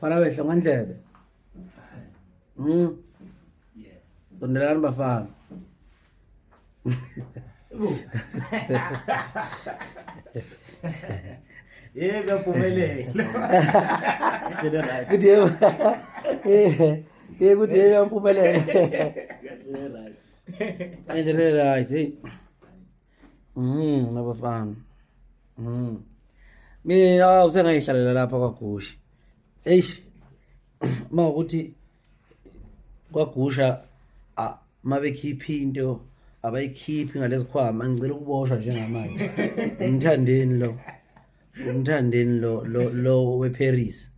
Bafana behle ngandlebe. Yeah. Sondelani bafana. Yeah, ngaphumelela. Kuthi yebo. Kuthi yebo ngaphumelela. Endele right. Hey. Nabafana. Mina usengayihlalela lapha kwaGusha. Eish. Mawukuthi kwaGusha mabekhipha into abayikhiphi ngalezikhwama ngicela ukuboshwa njengamanje. Umthandeni lo weParis.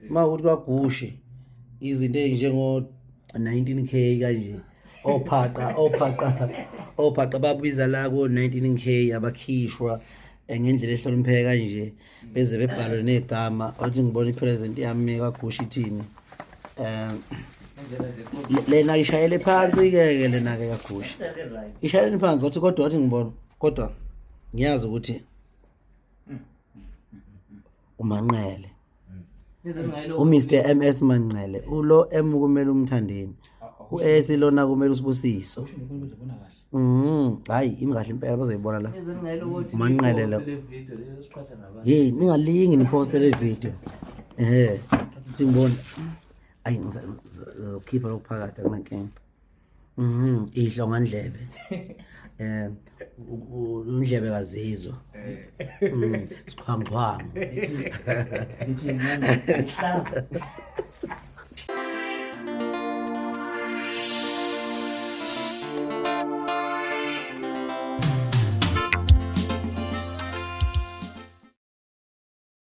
Mawukuthi kwaGusha izinto ezinjengo 19k kanje. Ophaqa babiza la ko 19k abakhishwa ngendlela ehlonipheka kanje beze bebhalwe negama othi ngibona ipresent yami kwaGusha ithini lena ishayele phansi ke lena ke kwaGusha ishayele phansi othi kodwa wathi ngibona kodwa ngiyazi ukuthi uManqele uMr MS Manqele ulo M kumele umthandeni uS lona kumele usibusiso hayi imikahle impela bazoyibona la Manqele lo hey ningalingi niposte le video ngibona ayi ngizokhipha ukuphakathi akunankinga ihlonga ndlebe undlebe kazizwa siqhwangqhwanga